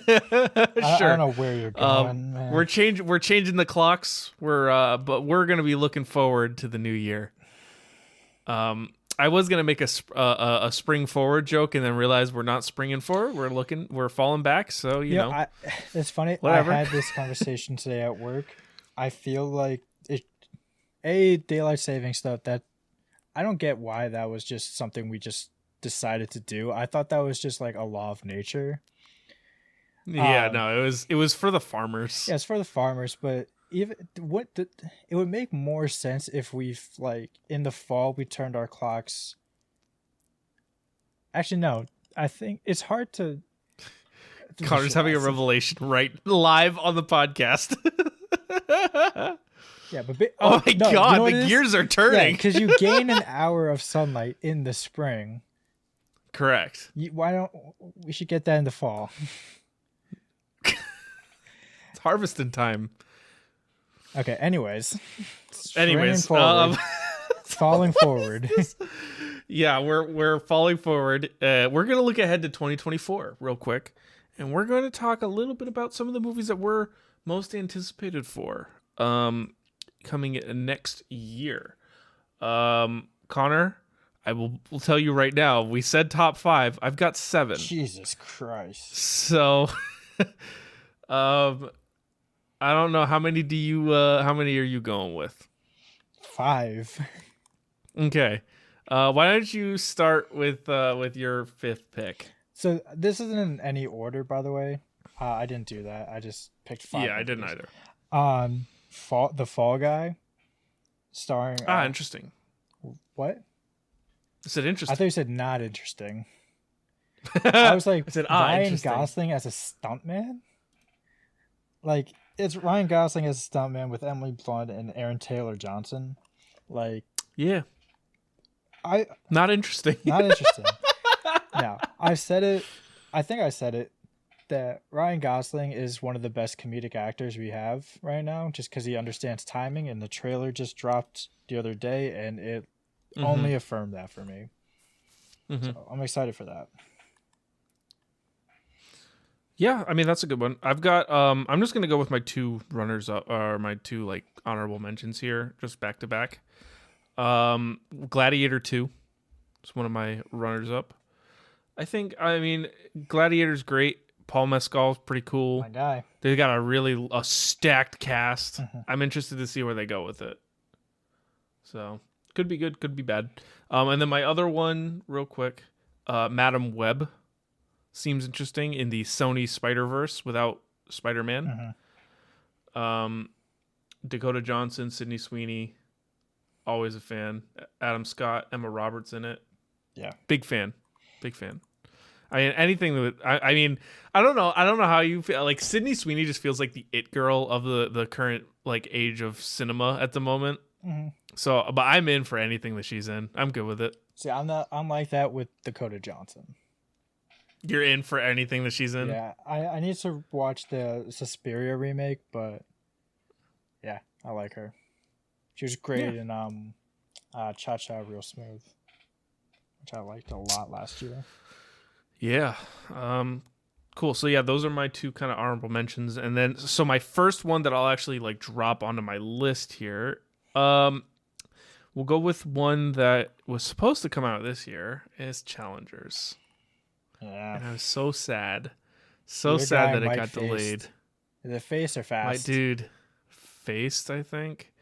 Sure. I don't know where you're going, man. We're changing the clocks. But we're gonna be looking forward to the new year. I was gonna make a spring forward joke and then realize we're not springing forward. We're falling back. So you know. It's funny. Whatever. I had this conversation today at work. I feel like daylight saving stuff that I don't get why that was just something we just decided to do. I thought that was just like a law of nature. Yeah, no, it was for the farmers. Yeah, it's for the farmers, but it would make more sense if we've like in the fall we turned our clocks. Actually, no. I think it's hard to. Connor's having a revelation right live on the podcast. Yeah, but God, the gears are turning. Because you gain an hour of sunlight in the spring. Correct. We should get that in the fall. It's harvesting time. Okay. Anyways, falling forward. Yeah, we're falling forward. We're gonna look ahead to 2024 real quick, and we're going to talk a little bit about some of the movies that we're most anticipated for coming next year. Connor, I will tell you right now. We said top 5. I've got 7. Jesus Christ. So, I don't know how many how many are you going with? 5. Okay. Why don't you start with your 5th pick? So this isn't in any order, by the way. I didn't do that. I just picked 5. Yeah, I didn't either. The Fall Guy, starring. Interesting. What? I said interesting. I thought you said not interesting. I was like, I said, Ryan Gosling as a stuntman? Like, it's Ryan Gosling as a stuntman with Emily Blunt and Aaron Taylor-Johnson. Like, yeah. Not interesting. Not interesting. No, I said it. I think I said it. That Ryan Gosling is one of the best comedic actors we have right now, just because he understands timing, and the trailer just dropped the other day, and it only affirmed that for me. So I'm excited for that. Yeah, I mean that's a good one. I've got I'm just gonna go with my 2 runners up, or my 2 like honorable mentions here, just back to back. Gladiator 2 is one of my runners up. I mean Gladiator's great. Paul Mescal's pretty cool. My guy. They got a stacked cast. I'm interested to see where they go with it. So could be good, could be bad. And then my other one, real quick, Madam Web seems interesting in the Sony Spider-Verse without Spider-Man. Dakota Johnson, Sydney Sweeney, always a fan. Adam Scott, Emma Roberts in it. Yeah, big fan. I mean, anything that I mean, I don't know how you feel. Like Sydney Sweeney just feels like the it girl of the current like age of cinema at the moment. So, but I'm in for anything that she's in. I'm good with it. See, I'm like that with Dakota Johnson. You're in for anything that she's in. Yeah, I need to watch the Suspiria remake, but yeah, I like her. She was great in Cha Cha Real Smooth, which I liked a lot last year. Yeah. Cool. So yeah, those are my 2 kind of honorable mentions. And then, so my first one that I'll actually like drop onto my list here, we'll go with one that was supposed to come out this year is Challengers. Yeah. And I was so sad So Your sad guy that it Mike got Faced. delayed. Is it Faced or My Fast? dude, Faced, I think.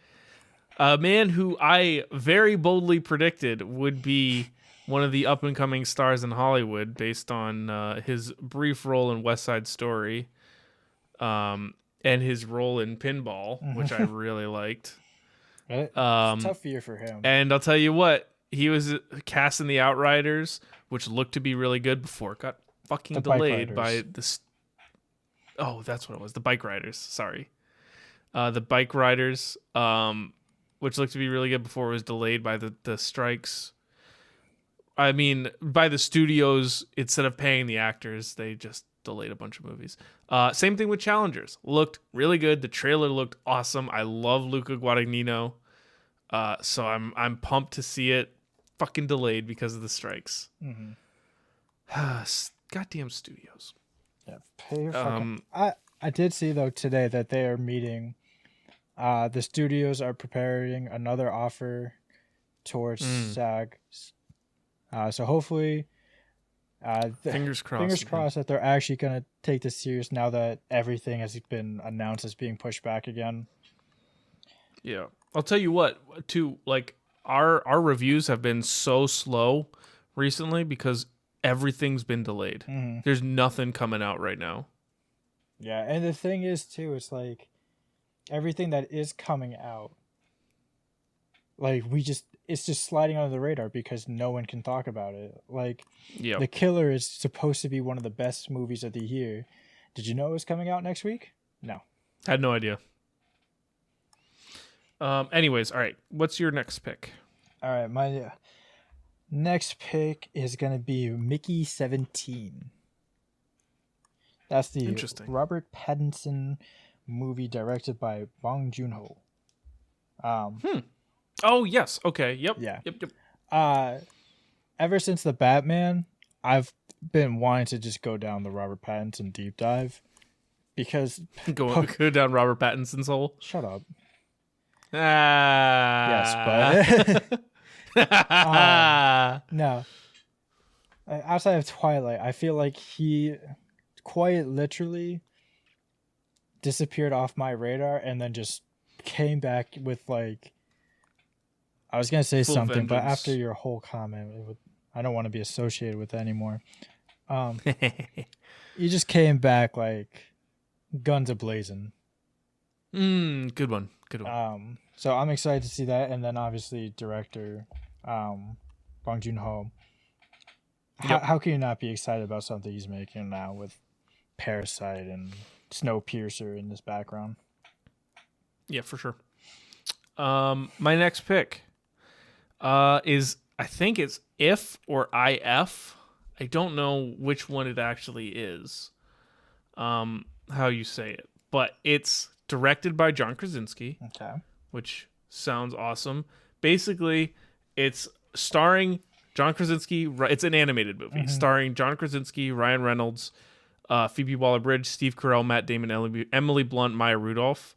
A man who I very boldly predicted would be one of the up-and-coming stars in Hollywood based on his brief role in West Side Story, and his role in Pinball, which I really liked. It's a tough year for him. And I'll tell you what, he was cast in The Outriders, which looked to be really good before it got fucking The Bike delayed by Riders. this. Oh, that's what it was. The Bike Riders. Sorry. The Bike Riders, which looked to be really good before it was delayed by the strikes. I mean, by the studios, instead of paying the actors, they just delayed a bunch of movies. Same thing with Challengers. Looked really good. The trailer looked awesome. I love Luca Guadagnino. So I'm pumped to see it. Fucking delayed because of the strikes. Goddamn studios. Yeah, pay your fucking... I did see though today that they are meeting. The studios are preparing another offer towards SAG. So hopefully, Fingers crossed. Fingers crossed that they're actually gonna take this serious now that everything has been announced as being pushed back again. Yeah, I'll tell you what. Too, like our reviews have been so slow recently because everything's been delayed. There's nothing coming out right now. Yeah, and the thing is too, it's like everything that is coming out, like it's just sliding under the radar because no one can talk about it. Like, Yeah, The Killer is supposed to be one of the best movies of the year. Did you know it was coming out next week? No. had no idea. Anyways, all right. What's your next pick? All right, my next pick is gonna be Mickey 17. That's the Interesting. Robert Pattinson movie directed by Bong Joon-ho. Oh yes. Okay. Yep. Yeah. Yep. Ever since the Batman, I've been wanting to just go down the Robert Pattinson deep dive because Go down Robert Pattinson's hole. shut up. Yes, but no. Outside of Twilight, I feel like he quite literally disappeared off my radar and then just came back with like I was gonna say Full something, but vengeance. after your whole comment, I don't want to be associated with it anymore. You just came back like guns a-blazing. Good one. Good one. So I'm excited to see that, and then obviously director Bong Joon-ho. Yep. How can you not be excited about something he's making now with Parasite and Snowpiercer in this background? Yeah, for sure. My next pick is I think it's If or IF. I don't know which one it actually is. How you say it, but it's directed by John Krasinski, Okay. which sounds awesome. Basically, it's starring John Krasinski. It's an animated movie starring John Krasinski, Ryan Reynolds, Phoebe Waller-Bridge, Steve Carell, Matt Damon, Emily Blunt, Maya Rudolph,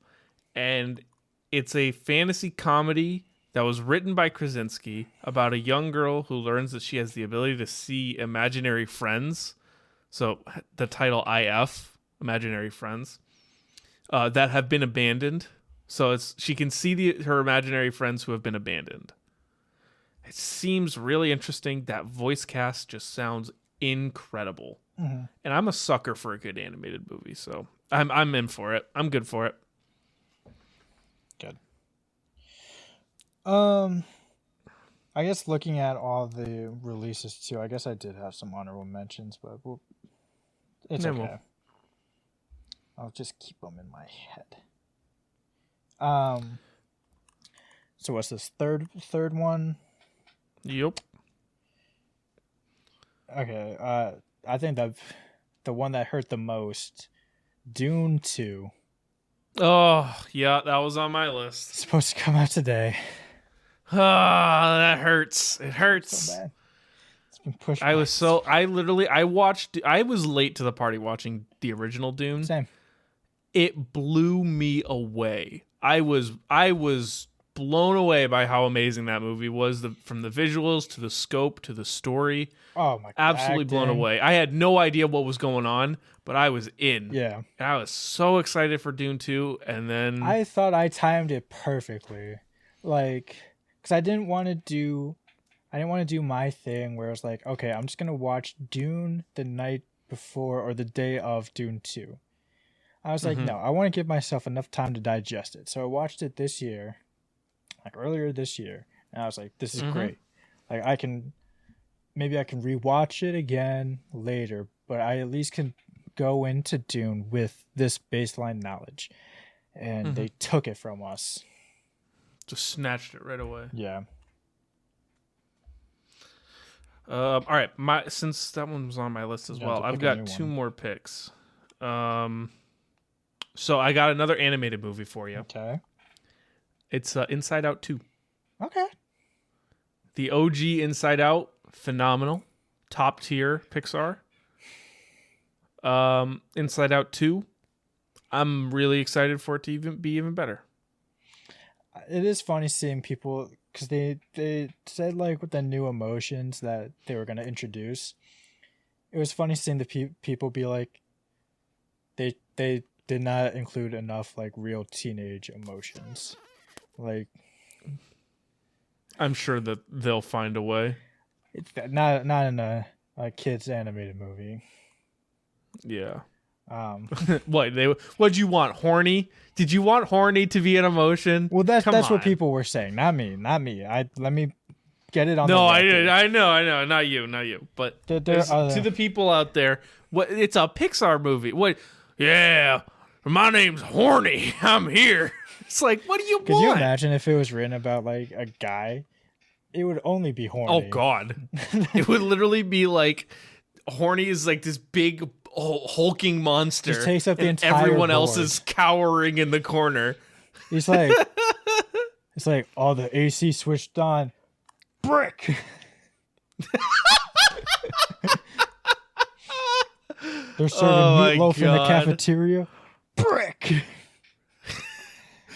and it's a fantasy comedy that was written by Krasinski about a young girl who learns that she has the ability to see imaginary friends. So the title IF, Imaginary Friends, that have been abandoned. So she can see her imaginary friends who have been abandoned. It seems really interesting. That voice cast just sounds incredible. And I'm a sucker for a good animated movie, so I'm in for it. I'm good for it. Good. I guess looking at all the releases too, I guess I did have some honorable mentions, but it's Yeah, okay. well. I'll just keep them in my head. So what's this third one? Yep. Okay. I think that the one that hurt the most, Dune 2, Oh, yeah, that was on my list. supposed to come out today. Ah, that hurts. It hurts. So bad. It's been pushed. I back. was I was late to the party watching the original Dune. Same. It blew me away. I was blown away by how amazing that movie was. From the visuals to the scope to the story. Oh my god. Absolutely blown away. I had no idea what was going on, but I was in. Yeah. And I was so excited for Dune 2, and then I thought I timed it perfectly. Like, because I didn't want to do my thing where it's like, okay, I'm just gonna watch Dune the night before or the day of Dune 2. I was like, no, I want to give myself enough time to digest it. So I watched it this year, like earlier this year, and I was like, this is great. Like maybe I can rewatch it again later, but I at least can go into Dune with this baseline knowledge. And they took it from us. just snatched it right away. Yeah. All right, since that one was on my list as well, I've got two more picks. So I got another animated movie for you. Okay. It's Inside Out 2. Okay. The OG Inside Out, phenomenal, top tier Pixar. Inside Out 2, I'm really excited for it to be even better. It is funny seeing people, because they said like with the new emotions that they were going to introduce, it was funny seeing the people be like, they did not include enough like real teenage emotions. Like, I'm sure that they'll find a way. it's not in a kids animated movie. Yeah. What'd you want? Horny? Did you want horny to be an emotion? Well, that's what people were saying. Not me. Let me get it on. No, the record. I know. Not you. But to the people out there, it's a Pixar movie. What? Yeah, my name's Horny. I'm here. It's like, what do you want? Could you imagine if it was written about like a guy? It would only be horny. Oh God, it would literally be like Horny is like this big hulking monster. Just takes up the entire everyone board. else is cowering in the corner. He's like, it's like, all the AC switched on. Brick. They're serving meatloaf in the cafeteria. Brick.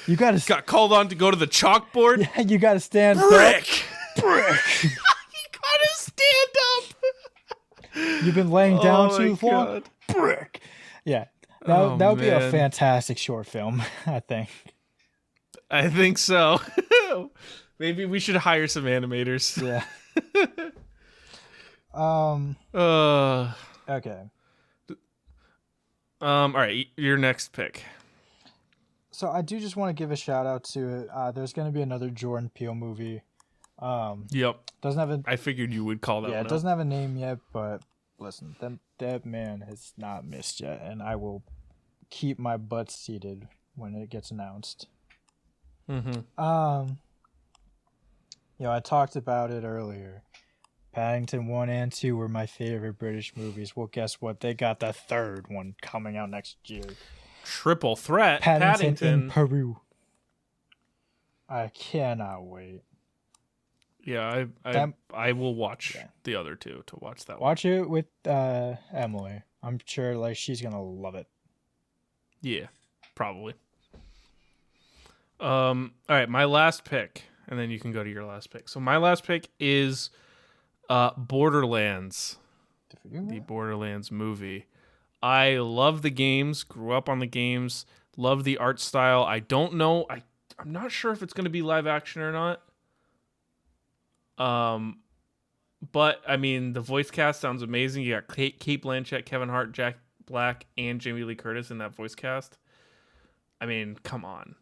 You got called on to go to the chalkboard. Yeah, you gotta stand Brick. up. Brick. You gotta stand up. You've been laying down too long. Brick. Yeah, that would be a fantastic short film. I think. I think so. Maybe we should hire some animators. Yeah. Okay. All right, your next pick. So I do just want to give a shout out to there's going to be another Jordan Peele movie. Yep. Doesn't have a. I figured you would call that. Yeah, one it doesn't have a name yet, but listen, that man has not missed yet, and I will keep my butt seated when it gets announced. I talked about it earlier. Paddington 1 and 2 were my favorite British movies. Well, guess what? They got the third one coming out next year. Triple threat. Paddington in Peru. I cannot wait. Yeah, I will watch the other two to watch that one. Watch it with Emily. I'm sure like she's gonna love it. Yeah, probably. All right, my last pick, and then you can go to your last pick. So my last pick is Borderlands. The Borderlands movie. I love the games, grew up on the games, love the art style. I don't know. I'm not sure if it's going to be live action or not. But I mean, the voice cast sounds amazing. You got Kate Blanchett, Kevin Hart, Jack Black, and Jamie Lee Curtis in that voice cast. I mean, come on.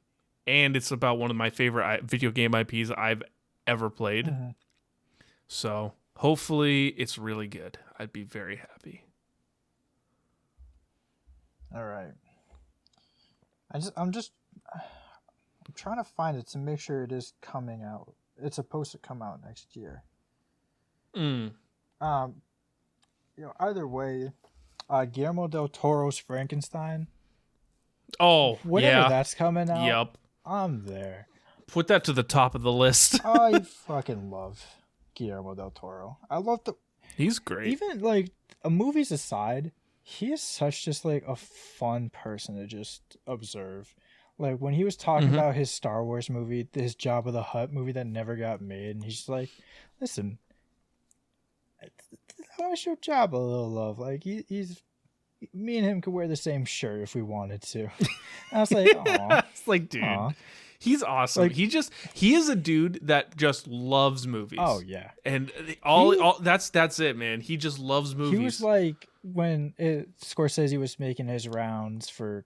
And it's about one of my favorite video game IPs I've ever played. Mm-hmm. So hopefully it's really good. I'd be very happy. All right. I'm trying to find it to make sure it is coming out. It's supposed to come out next year. Either way, Guillermo del Toro's Frankenstein. Oh, whenever that's coming out. Yep. I'm there. Put that to the top of the list. I fucking love Guillermo del Toro. I love He's great. Even like movies aside, he is such just like a fun person to just observe. Like when he was talking about his Star Wars movie, his Jabba the Hutt movie that never got made, and he's just like, "Listen, I want to show Jabba a little love. Like he's me and him could wear the same shirt if we wanted to." And I was like, "Aw." It's like, dude, Aw. he's awesome. Like- he is a dude that just loves movies. Oh yeah. And all that's it, man. He just loves movies. He was like when Scorsese was making his rounds for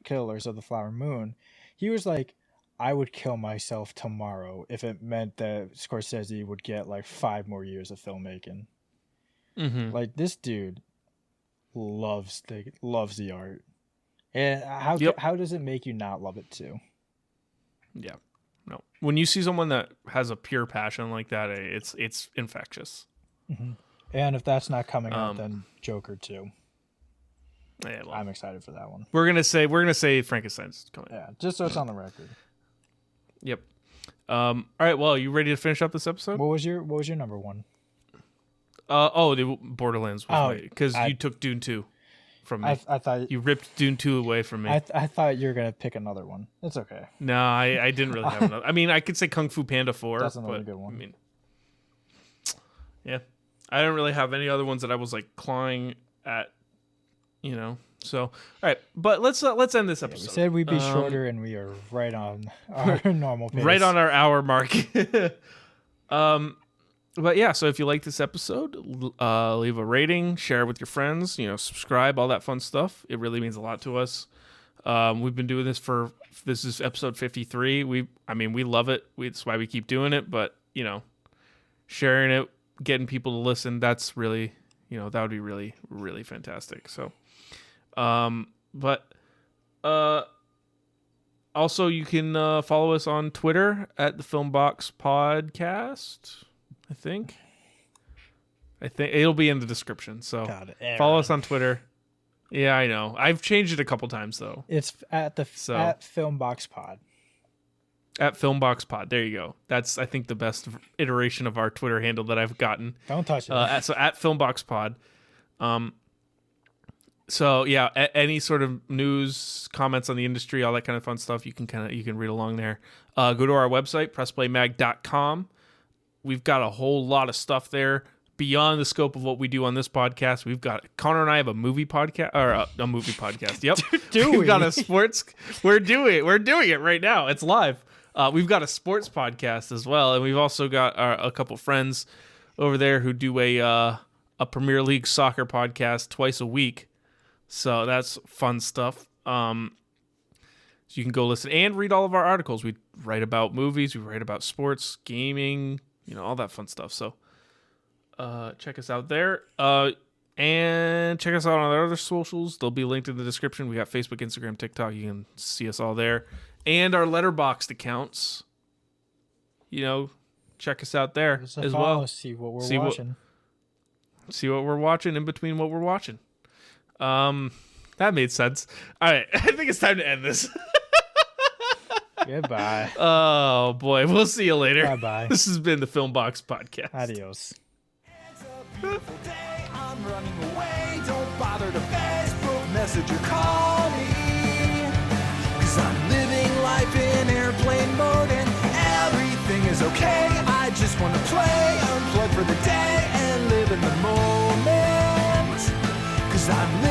Killers of the Flower Moon, he was like, I would kill myself tomorrow if it meant that Scorsese would get like 5 more years of filmmaking. Like this dude loves the art. And how does it make you not love it too? Yeah. No. When you see someone that has a pure passion like that, it's infectious. And if that's not coming out, then Joker 2. Yeah, well, I'm excited for that one. we're gonna say Frankenstein's coming. Yeah, just so it's on the record. Yep. All right. Well, you ready to finish up this episode? What was your number one? The Borderlands was because I- you took Dune 2 from me. I thought You ripped Dune 2 away from me. I thought you were gonna pick another one. It's okay. No, I didn't really have another. I mean, I could say Kung Fu Panda 4. That's another but, good one. I mean, yeah. I don't really have any other ones that I was like clawing at, So, all right, but let's end this episode. We said we'd be shorter, and we are right on our normal pace. Right on our hour mark. But yeah, so if you like this episode, leave a rating, share it with your friends, subscribe, all that fun stuff. It really means a lot to us. We've been doing this is episode 53. We love it. That's why we keep doing it. But, sharing it, getting people to listen, that's really, that would be really, really fantastic. So, also you can follow us on Twitter at the Filmbox Podcast. I think it'll be in the description. So God, follow us on Twitter. Yeah, I know. I've changed it a couple times though. It's at Filmbox Pod. At Filmbox Pod. There you go. That's I think the best iteration of our Twitter handle that I've gotten. Don't touch it. So at Filmbox Pod. So yeah, any sort of news, comments on the industry, all that kind of fun stuff, you can read along there. Go to our website, pressplaymag.com. We've got a whole lot of stuff there beyond the scope of what we do on this podcast. We've got Connor and I have a movie podcast or a movie podcast. Yep. We've got a sports. We're doing it right now. It's live. We've got a sports podcast as well, and we've also got a couple friends over there who do a Premier League soccer podcast twice a week. So that's fun stuff. So you can go listen and read all of our articles. We write about movies, we write about sports, gaming, all that fun stuff. So check us out there. And check us out on our other socials. They'll be linked in the description. We got Facebook, Instagram, TikTok. You can see us all there. And our Letterboxd accounts. Check us out there as well. See what we're watching. See what we're watching in between what we're watching. That made sense. All right. I think it's time to end this. Goodbye. Oh, boy. We'll see you later. Bye-bye. This has been the Filmbox Podcast. Adios. It's a beautiful day, I'm running away. Don't bother to Facebook message or call me. Cause I'm living life in airplane mode and everything is okay. I just wanna play, unplug for the day and live in the moment. Cause I'm living